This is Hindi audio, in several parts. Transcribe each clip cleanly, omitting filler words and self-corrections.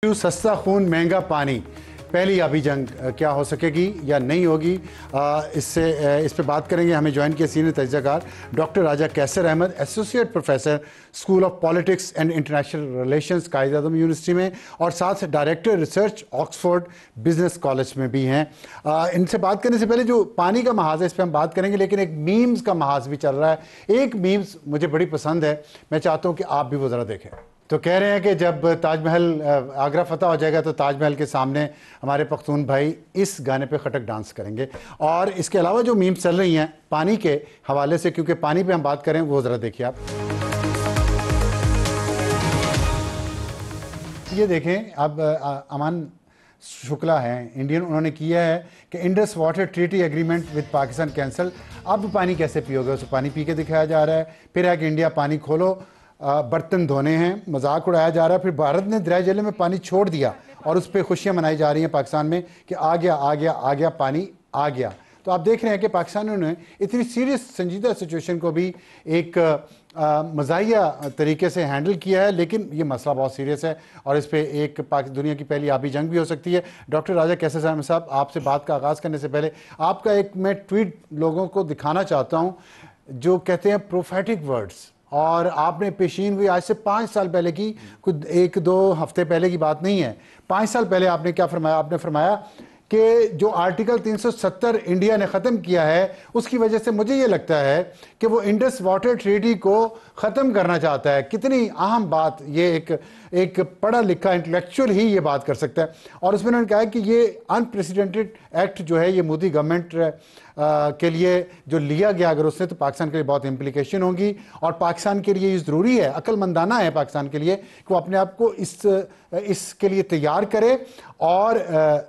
सस्ता खून महंगा पानी, पहली आबी जंग क्या हो सकेगी या नहीं होगी, इस पे बात करेंगे। हमें ज्वाइन किया सीनियर तजुर्बेकार doctor Raja Qaiser Ahmed, associate professor school of politics and international relations Quaid e Azam university में और साथ director research Oxford business college में भी हैं। इनसे बात करने से पहले जो पानी का महाज है इस पर हम बात करेंगे, लेकिन एक मीम्स का महाज भी चल रहा है। एक मीम्स मुझे बड़ी पसंद है, मैं चाहता हूँ कि आप भी वो ज़रा देखें। तो कह रहे हैं कि जब ताजमहल आगरा फतह हो जाएगा तो ताजमहल के सामने हमारे पख्तून भाई इस गाने पे खटक डांस करेंगे। और इसके अलावा जो मीम्स चल रही हैं पानी के हवाले से, क्योंकि पानी पे हम बात करें, वो ज़रा देखिए आप। ये देखें, अब अमान शुक्ला हैं इंडियन, उन्होंने किया है कि Indus water treaty agreement with Pakistan cancel. अब पानी कैसे पियोगे, उसे पानी पी के दिखाया जा रहा है। फिर है कि इंडिया पानी खोलो, बर्तन धोने हैं, मजाक उड़ाया जा रहा है। फिर भारत ने दरिया जले में पानी छोड़ दिया और उस पर खुशियां मनाई जा रही हैं पाकिस्तान में कि आ गया आ गया आ गया पानी आ गया। तो आप देख रहे हैं कि पाकिस्तानियों ने इतनी सीरियस संजीदा सिचुएशन को भी एक मज़ाहिया तरीके से हैंडल किया है, लेकिन ये मसला बहुत सीरियस है और इस पर एक दुनिया की पहली आबी जंग भी हो सकती है। डॉक्टर राजा कैसर अहमद साहब, आपसे बात का आगाज़ करने से पहले आपका एक मैं ट्वीट लोगों को दिखाना चाहता हूँ जो कहते हैं प्रोफेटिक वर्ड्स, और आपने पेशीन हुई आज से 5 साल पहले की, कुछ 1-2 हफ्ते पहले की बात नहीं है। 5 साल पहले आपने क्या फरमाया? आपने फरमाया कि जो आर्टिकल 370 इंडिया ने ख़त्म किया है उसकी वजह से मुझे ये लगता है कि वो इंडस वाटर ट्रीटी को ख़त्म करना चाहता है। कितनी अहम बात, ये एक पढ़ा लिखा इंटेलेक्चुअल ही ये बात कर सकता है। और उसमें उन्होंने कहा कि ये अनप्रेसिडेंटेड एक्ट जो है ये मोदी गवर्नमेंट के लिए जो लिया गया, अगर उससे तो पाकिस्तान के लिए बहुत इम्प्लीकेशन होंगी और पाकिस्तान के लिए ये ज़रूरी है, अक्लमंदाना है पाकिस्तान के लिए कि वो अपने आप को इसके लिए तैयार करे। और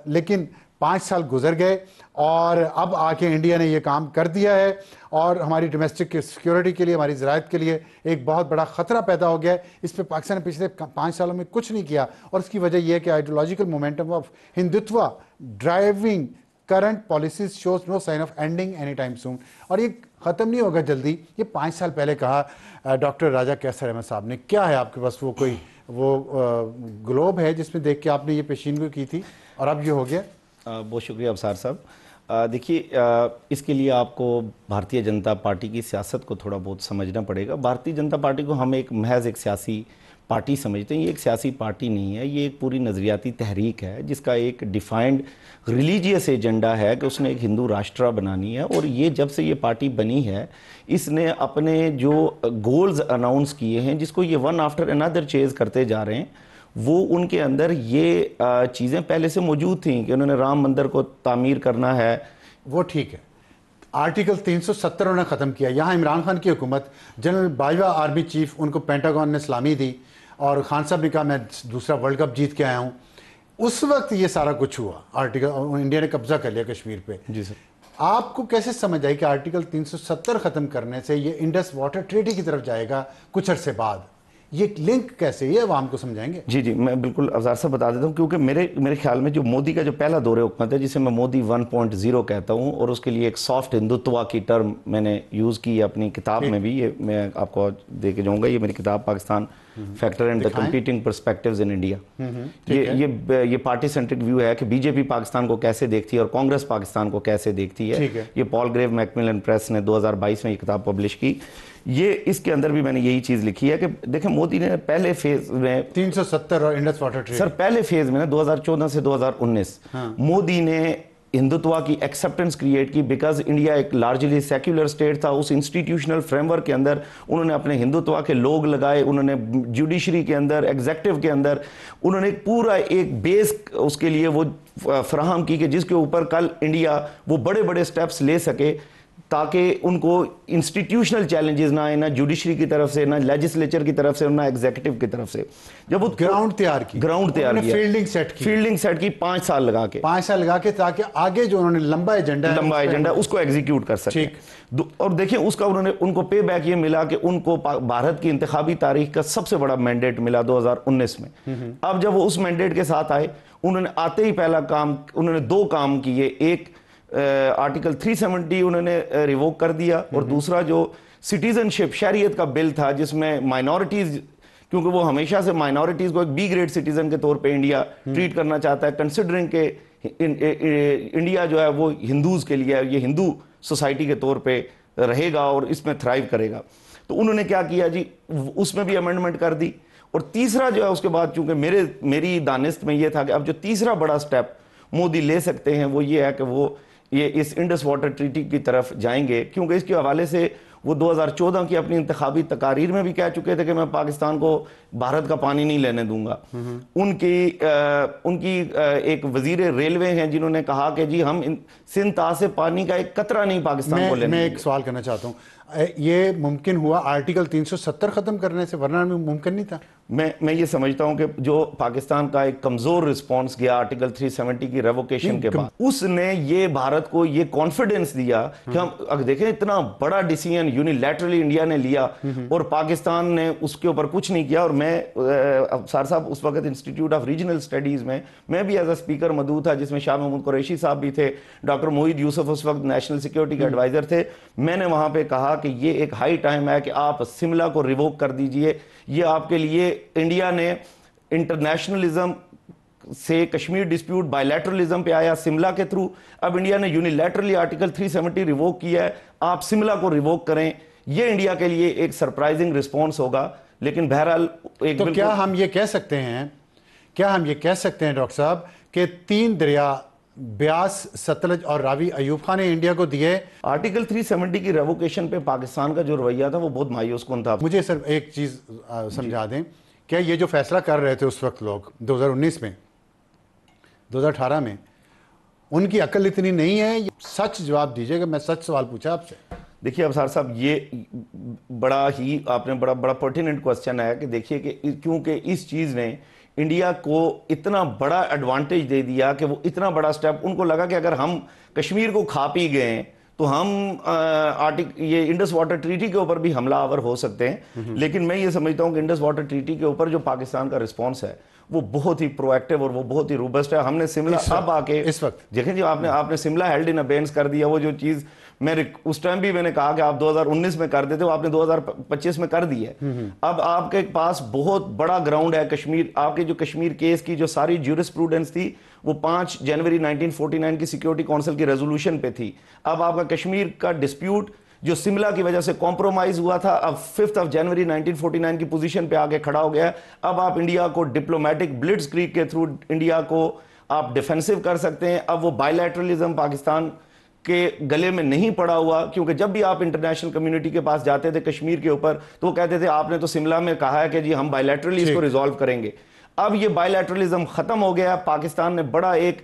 लेकिन 5 साल गुजर गए और अब आके इंडिया ने ये काम कर दिया है और हमारी डोमेस्टिक सिक्योरिटी के लिए, हमारी ज़राअत के लिए एक बहुत बड़ा ख़तरा पैदा हो गया है। इस पर पाकिस्तान ने पिछले 5 सालों में कुछ नहीं किया और उसकी वजह यह है कि ideological momentum of Hindutva driving current policies shows no sign of ending any time soon, और ये ख़त्म नहीं होगा जल्दी। ये 5 साल पहले कहा डॉक्टर राजा कैसर अहमद साहब ने। क्या है आपके पास वो कोई ग्लोब है जिसमें देख के आपने ये पेशीनगोई की थी और अब ये हो गया? बहुत शुक्रिया अफसार साहब। देखिए, इसके लिए आपको भारतीय जनता पार्टी की सियासत को थोड़ा बहुत समझना पड़ेगा। भारतीय जनता पार्टी को हम एक महज एक सियासी पार्टी समझते हैं। ये एक सियासी पार्टी नहीं है, ये एक पूरी नज़रियाती तहरीक है जिसका एक डिफाइंड रिलीजियस एजेंडा है कि उसने एक हिंदू राष्ट्र बनानी है। और ये जब से ये पार्टी बनी है इसने अपने जो गोल्स अनाउंस किए हैं, जिसको ये वन आफ्टर अनदर चेज करते जा रहे हैं, वो उनके अंदर ये चीज़ें पहले से मौजूद थी कि उन्होंने राम मंदिर को तामीर करना है। वो ठीक है, आर्टिकल 370 उन्होंने ख़त्म किया। यहाँ इमरान खान की हुकूमत, जनरल बाजवा आर्मी चीफ, उनको पेंटागन ने सलामी दी और खान साहब ने कहा मैं दूसरा वर्ल्ड कप जीत के आया हूँ। उस वक्त ये सारा कुछ हुआ, आर्टिकल इंडिया ने कब्जा कर लिया कश्मीर पे। जी सर, आपको कैसे समझ आई कि आर्टिकल 370 ख़त्म करने से ये इंडस वाटर ट्रीटी की तरफ जाएगा कुछ अरसे बाद? ये लिंक कैसे, ये आवाम को समझाएंगे? जी जी, मैं बिल्कुल अफजार साहब बता देता हूँ, क्योंकि मेरे ख्याल में जो मोदी का जो पहला दौरे हुकूमत है, जिसे मैं मोदी 1.0 कहता हूँ, और उसके लिए एक सॉफ्ट हिंदुत्व की टर्म मैंने यूज़ की अपनी किताब में भी। ये मैं आपको दे के जाऊँगा, ये मेरी किताब Pakistan factor and the competing perspectives in India. ये पार्टी सेंट्रिक व्यू है कि बीजेपी पाकिस्तान को कैसे देखती है और कांग्रेस पाकिस्तान को कैसे देखती है। ये पॉल ग्रेव मैकमिलन प्रेस ने 2022 में ये किताब पब्लिश की। ये इसके अंदर भी मैंने यही चीज लिखी है कि देखें, मोदी ने पहले फेज में 370 और इंडस वाटर ट्रीटी, सर पहले फेज में ना 2014 से 2019 मोदी ने हिंदुत्व की एक्सेप्टेंस क्रिएट की, बिकॉज इंडिया एक लार्जली सेक्युलर स्टेट था। उस इंस्टीट्यूशनल फ्रेमवर्क के अंदर उन्होंने अपने हिंदुत्व के लोग लगाए, उन्होंने जुडिशरी के अंदर, एग्जेक्टिव के अंदर उन्होंने पूरा एक बेस उसके लिए वो फराहम की कि जिसके ऊपर कल इंडिया वो बड़े बड़े स्टेप्स ले सके, ताकि उनको इंस्टीट्यूशनल चैलेंजेस ना आए, ना जुडिशरी की तरफ से, ना लेजिस्लेचर की तरफ से, ना एग्जीक्यूटिव की तरफ से। जब वो ग्राउंड तैयार किया, फील्डिंग सेट की 5 साल लगा के, ताकि आगे जो उन्होंने लंबा एजेंडा उसको एग्जीक्यूट कर सके। और देखिए उसका उनको पे बैक ये मिला कि उनको भारत की इंतखाबी तारीख का सबसे बड़ा मैंडेट मिला 2019 में। अब जब वो उस मैंडेट के साथ आए, उन्होंने आते ही पहला काम, उन्होंने 2 काम किए। एक, आर्टिकल 370 उन्होंने रिवोक कर दिया, और दूसरा जो सिटीजनशिप शरीयत का बिल था जिसमें माइनॉरिटीज क्योंकि वो हमेशा से माइनॉरिटीज को एक बी ग्रेड सिटीजन के तौर पे इंडिया ट्रीट करना चाहता है, कंसिडरिंग के इंडिया जो है वो हिंदूज के लिए, ये हिंदू सोसाइटी के तौर पे रहेगा और इसमें थ्राइव करेगा। तो उन्होंने क्या किया जी, उसमें भी अमेंडमेंट कर दी। और तीसरा जो है उसके बाद, चूंकि मेरी दानिस्त में ये था कि अब जो तीसरा बड़ा स्टेप मोदी ले सकते हैं वो ये है कि वो ये इस इंडस वाटर ट्रीटी की तरफ जाएंगे, क्योंकि इसके हवाले से वो 2014 की अपनी इंतखाबी तकारीर में भी कह चुके थे कि मैं पाकिस्तान को भारत का पानी नहीं लेने दूंगा। उनकी एक वजीर रेलवे हैं जिन्होंने कहा कि जी हम सिंध ताल से पानी का एक कतरा नहीं पाकिस्तान को लेने। मैं एक सवाल करना चाहता हूँ, ये मुमकिन हुआ आर्टिकल 370 खत्म करने से, वरना मुमकिन नहीं था? मैं ये समझता हूं कि जो पाकिस्तान का एक कमजोर रिस्पांस गया आर्टिकल 370 की रेवोकेशन के बाद, उसने ये भारत को ये कॉन्फिडेंस दिया कि हम अगर देखें इतना बड़ा डिसीजन यूनिलैटरली इंडिया ने लिया और पाकिस्तान ने उसके ऊपर कुछ नहीं किया। और मैं सर साहब उस वक्त इंस्टीट्यूट ऑफ रीजनल स्टडीज में मैं भी एज अ स्पीकर मौजूद था, जिसमें शाह महमूद कुरैशी साहब भी थे, डॉक्टर मोहिद यूसुफ उस वक्त नेशनल सिक्योरिटी के एडवाइजर थे। मैंने वहां पे कहा कि ये एक हाई टाइम है कि आप शिमला को रिवोक कर दीजिए। ये आपके लिए, इंडिया ने इंटरनेशनलिज्म से कश्मीर डिस्प्यूट बायलैटरलिज्म पे आया शिमला के थ्रू, अब इंडिया ने यूनिलैटरली आर्टिकल 370 रिवोक किया है, आप शिमला को रिवोक करें। ये इंडिया के लिए एक सरप्राइजिंग रिस्पॉन्स होगा। लेकिन बहरहाल तो क्या हम ये कह सकते हैं, डॉक्टर साहब, कि 3 दरिया ब्यास, सतलज और रावी अयूब खान ने इंडिया को दिए? आर्टिकल 370 की रेवोकेशन पे पाकिस्तान का जो रवैया था वो बहुत मायूसकुन था। मुझे सर एक चीज समझा दें, क्या ये जो फैसला कर रहे थे उस वक्त लोग 2019 में, 2018 में, उनकी अकल इतनी नहीं है? सच जवाब दीजिएगा, मैं सच सवाल पूछा आपसे। देखिए अबसार साहब, ये बड़ा ही आपने बड़ा पर्टिनेंट क्वेश्चन है कि देखिए कि क्योंकि इस चीज ने इंडिया को इतना बड़ा एडवांटेज दे दिया कि वो इतना बड़ा स्टेप, उनको लगा कि अगर हम कश्मीर को खा पी गए तो हम ये इंडस वाटर ट्रीटी के ऊपर भी हमलावर हो सकते हैं। लेकिन मैं ये समझता हूं कि इंडस वाटर ट्रीटी के ऊपर जो पाकिस्तान का रिस्पॉन्स है वो बहुत ही प्रोएक्टिव और वो बहुत ही रोबस्ट है। हमने शिमला अब आके इस वक्त देखें जी, आपने शिमला हेल्ड इन अबेंस कर दिया। वो जो चीज उस टाइम भी मैंने कहा कि आप 2019 में कर देते हो, आपने 2025 में कर दी है। अब आपके पास बहुत बड़ा ग्राउंड है कश्मीर। आपके जो कश्मीर केस की जो सारी ज्यूरिस्प्रूडेंस थी वो 5 जनवरी 1949 की सिक्योरिटी काउंसिल की रेजोल्यूशन पे थी। अब आपका कश्मीर का डिस्प्यूट जो शिमला की वजह से कॉम्प्रोमाइज हुआ था, अब 5 जनवरी 1949 की पोजीशन पे आके खड़ा हो गया। अब आप इंडिया को डिप्लोमेटिक ब्लिट्जक्रीग के थ्रू इंडिया को आप डिफेंसिव कर सकते हैं। अब वो बायलैटरलिज्म पाकिस्तान के गले में नहीं पड़ा हुआ, क्योंकि जब भी आप इंटरनेशनल कम्युनिटी के पास जाते थे कश्मीर के ऊपर तो वो कहते थे आपने तो शिमला में कहा है कि जी हम बायलैटरली इसको रिजॉल्व करेंगे। अब ये बायलैटरलिज्म खत्म हो गया। पाकिस्तान ने बड़ा एक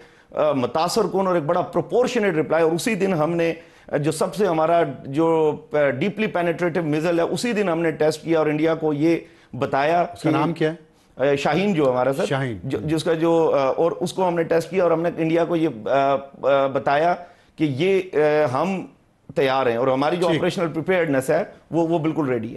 मुतासर कुन और एक बड़ा प्रोपोर्शनेट रिप्लाई, और उसी दिन हमने जो सबसे हमारा जो डीपली पेनिट्रेटिव मिसाइल है उसी दिन हमने टेस्ट किया और इंडिया को ये बताया। उसका नाम क्या है? शाहीन जो हमारा सर, शाहीन, जिसका जो और उसको हमने टेस्ट किया और हमने इंडिया को ये बताया कि ये हम तैयार हैं और हमारी जो ऑपरेशनल प्रिपेयर्डनेस है वो बिल्कुल रेडी है।